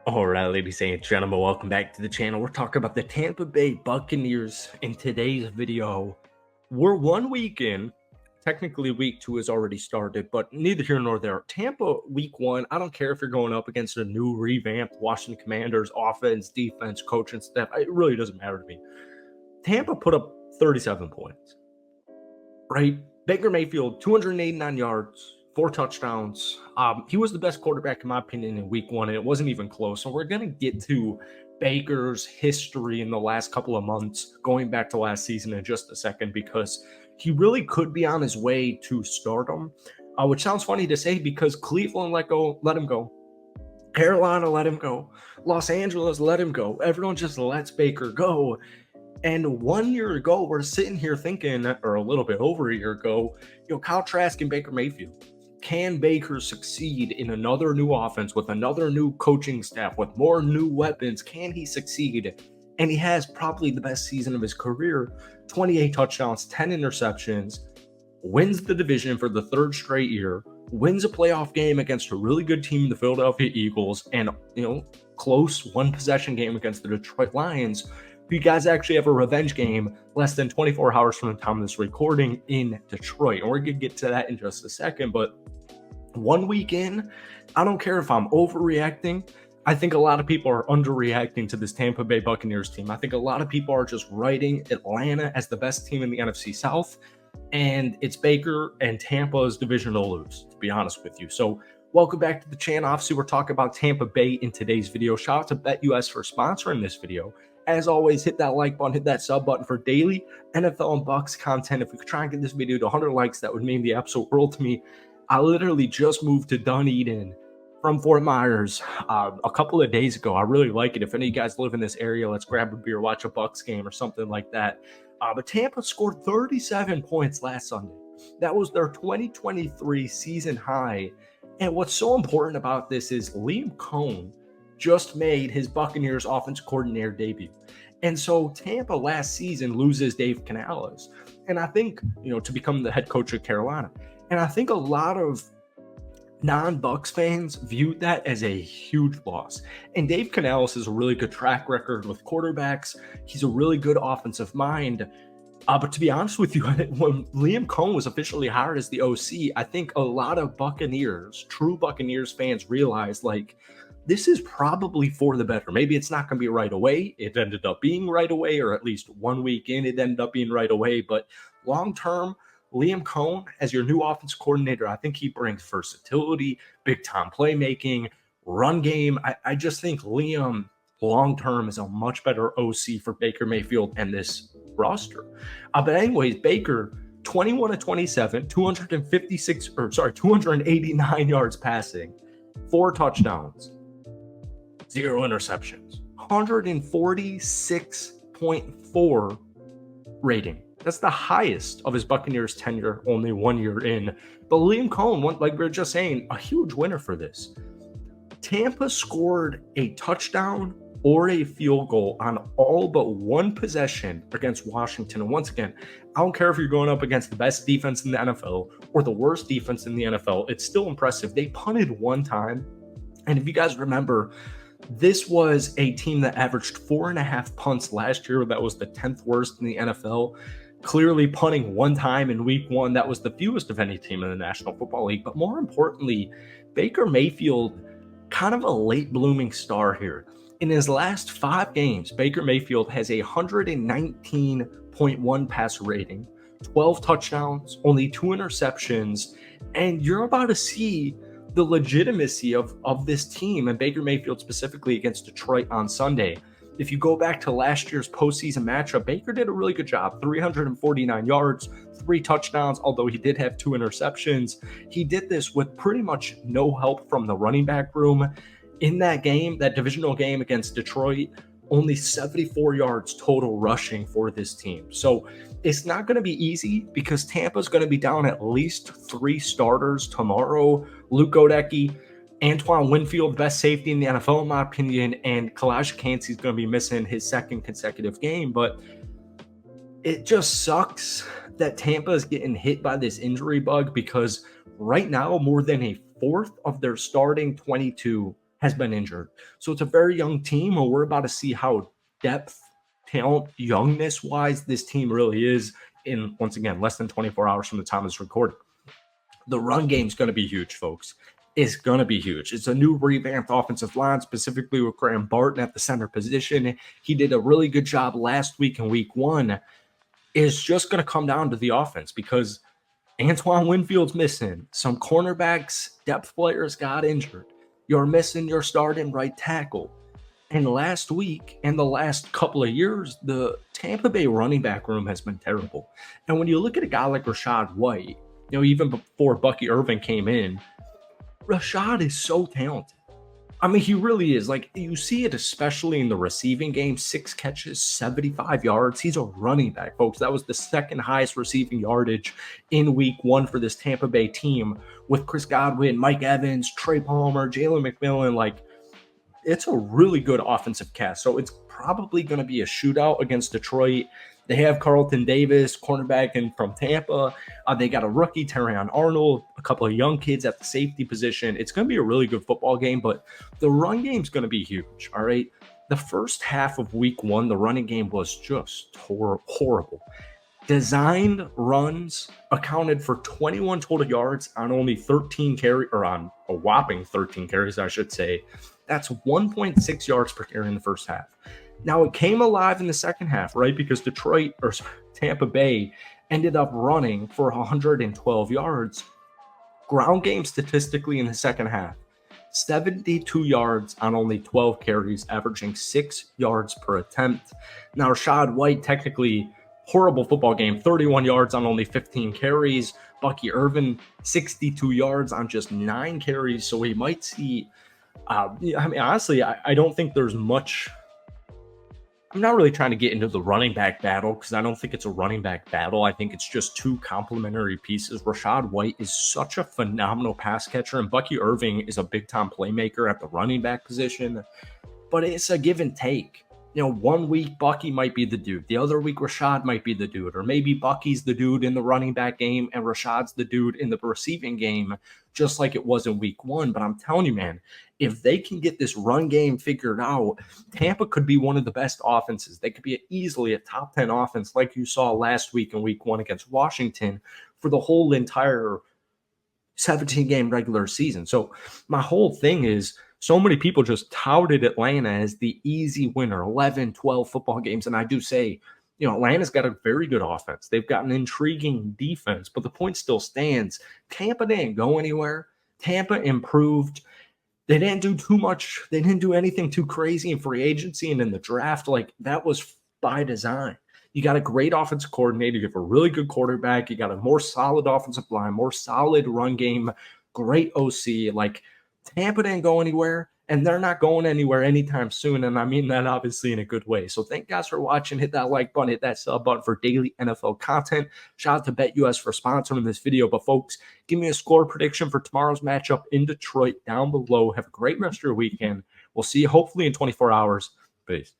All right, ladies and gentlemen, welcome back to the channel. We're talking about the Tampa Bay Buccaneers in today's video. We're 1 week in. Technically, week 2 has already started, but neither here nor there. Tampa, week 1, I don't care if you're going up against a new revamped Washington Commanders offense, defense, coaching staff. It really doesn't matter to me. Tampa put up 37 points, right? Baker Mayfield, 289 yards, 4 touchdowns. He was the best quarterback, in my opinion, in week 1, and it wasn't even close. So we're going to get to Baker's history in the last couple of months, going back to last season in just a second, because he really could be on his way to stardom, which sounds funny to say because Cleveland let him go. Carolina let him go. Los Angeles let him go. Everyone just lets Baker go. And 1 year ago, we're sitting here thinking, or a little bit over a year ago, Kyle Trask and Baker Mayfield. Can Baker succeed in another new offense with another new coaching staff, with more new weapons? Can he succeed? And he has probably the best season of his career, 28 touchdowns, 10 interceptions, wins the division for the third straight year, wins a playoff game against a really good team, the Philadelphia Eagles, and, close one-possession game against the Detroit Lions. You guys actually have a revenge game less than 24 hours from the time of this recording in Detroit. And we're going to get to that in just a second. But 1 week in, I don't care if I'm overreacting. I think a lot of people are underreacting to this Tampa Bay Buccaneers team. I think a lot of people are just writing Atlanta as the best team in the NFC South. And it's Baker and Tampa's division to lose, to be honest with you. So welcome back to the channel. Obviously, we're talking about Tampa Bay in today's video. Shout out to BetUS for sponsoring this video. As always, hit that like button, hit that sub button for daily NFL and Bucs content. If we could try and get this video to 100 likes, that would mean the absolute world to me. I literally just moved to Dunedin from Fort Myers a couple of days ago. I really like it. If any of you guys live in this area, let's grab a beer, watch a Bucs game or something like that. But Tampa scored 37 points last Sunday. That was their 2023 season high. And what's so important about this is Liam Coen just made his Buccaneers offense coordinator debut. And so Tampa last season loses Dave Canales. And I think, to become the head coach of Carolina. And I think a lot of non-Bucs fans viewed that as a huge loss. And Dave Canales has a really good track record with quarterbacks. He's a really good offensive mind. But to be honest with you, when Liam Coen was officially hired as the OC, I think a lot of Buccaneers, true Buccaneers fans realized, this is probably for the better. Maybe it's not going to be right away. It ended up being right away, or at least 1 week in, it ended up being right away. But long-term, Liam Coen as your new offense coordinator, I think he brings versatility, big-time playmaking, run game. I just think Liam long-term is a much better OC for Baker Mayfield and this roster. But anyways, Baker, 21 of 27, 289 yards passing, 4 touchdowns, 0 interceptions, 146.4 rating. That's the highest of his Buccaneers tenure, only 1 year in. But Liam Coen, like we were just saying, a huge winner for this. Tampa scored a touchdown or a field goal on all but one possession against Washington. And once again, I don't care if you're going up against the best defense in the NFL or the worst defense in the NFL. It's still impressive. They punted one time. And if you guys remember, this was a team that averaged 4.5 punts last year. That was the 10th worst in the NFL. Clearly punting one time in week 1, that was the fewest of any team in the National Football League. But more importantly, Baker Mayfield, kind of a late blooming star here. In his last 5 games, Baker Mayfield has a 119.1 passer rating, 12 touchdowns, only 2 interceptions, and you're about to see the legitimacy of this team and Baker Mayfield specifically against Detroit on Sunday. If you go back to last year's postseason matchup, Baker did a really good job. 349 yards, 3 touchdowns, although he did have 2 interceptions. He did this with pretty much no help from the running back room. In that game, that divisional game against Detroit, only 74 yards total rushing for this team. So it's not going to be easy because Tampa's going to be down at least 3 starters tomorrow. Luke Godecki, Antoine Winfield, best safety in the NFL, in my opinion, and Kalijah Kancey's going to be missing his 2nd consecutive game. But it just sucks that Tampa is getting hit by this injury bug because right now, more than a fourth of their starting 22 has been injured. So it's a very young team, and we're about to see how depth, talent, youngness wise this team really is in, once again, less than 24 hours from the time it's recorded. The run game is going to be huge, folks. It's going to be huge. It's a new revamped offensive line, specifically with Graham Barton at the center position. He did a really good job last week in week 1. It's just going to come down to the offense because Antoine Winfield's missing. Some cornerbacks, depth players got injured. You're missing your starting right tackle. And last week and the last couple of years, the Tampa Bay running back room has been terrible. And when you look at a guy like Rachaad White, even before Bucky Irving came in, Rachaad is so talented. I mean, he really is. Like, you see it especially in the receiving game, 6 catches, 75 yards. He's a running back, folks. That was the second highest receiving yardage in week 1 for this Tampa Bay team with Chris Godwin, Mike Evans, Trey Palmer, Jalen McMillan. Like, it's a really good offensive cast. So it's probably going to be a shootout against Detroit. They have Carlton Davis, cornerback from Tampa. They got a rookie, Terrion Arnold, a couple of young kids at the safety position. It's going to be a really good football game, but the run game is going to be huge, all right? The first half of week 1, the running game was just horrible. Designed runs accounted for 21 total yards on only 13 carries, or on a whopping 13 carries, I should say. That's 1.6 yards per carry in the first half. Now, it came alive in the second half, right? Because Tampa Bay ended up running for 112 yards. Ground game statistically in the second half, 72 yards on only 12 carries, averaging 6 yards per attempt. Now, Rachaad White, technically horrible football game, 31 yards on only 15 carries. Bucky Irving, 62 yards on just 9 carries. So we might see, honestly, I don't think there's much. I'm not really trying to get into the running back battle because I don't think it's a running back battle. I think it's just two complementary pieces. Rachaad White is such a phenomenal pass catcher, and Bucky Irving is a big-time playmaker at the running back position. But it's a give and take. 1 week Bucky might be the dude. The other week Rachaad might be the dude. Or maybe Bucky's the dude in the running back game and Rashaad's the dude in the receiving game, just like it was in week 1. But I'm telling you, man, if they can get this run game figured out, Tampa could be one of the best offenses. They could be easily a top 10 offense like you saw last week in week 1 against Washington for the whole entire 17-game regular season. So my whole thing is, so many people just touted Atlanta as the easy winner, 11, 12 football games. And I do say, Atlanta's got a very good offense. They've got an intriguing defense, but the point still stands. Tampa didn't go anywhere. Tampa improved. They didn't do too much. They didn't do anything too crazy in free agency and in the draft. Like, that was by design. You got a great offensive coordinator. You have a really good quarterback. You got a more solid offensive line, more solid run game, great OC. Like, Tampa didn't go anywhere, and they're not going anywhere anytime soon, and I mean that obviously in a good way. So thank you guys for watching. Hit that like button, hit that sub button for daily NFL content. Shout out to BetUS for sponsoring this video. But folks, give me a score prediction for tomorrow's matchup in Detroit down below. Have a great rest of your weekend. We'll see you hopefully in 24 hours. Peace.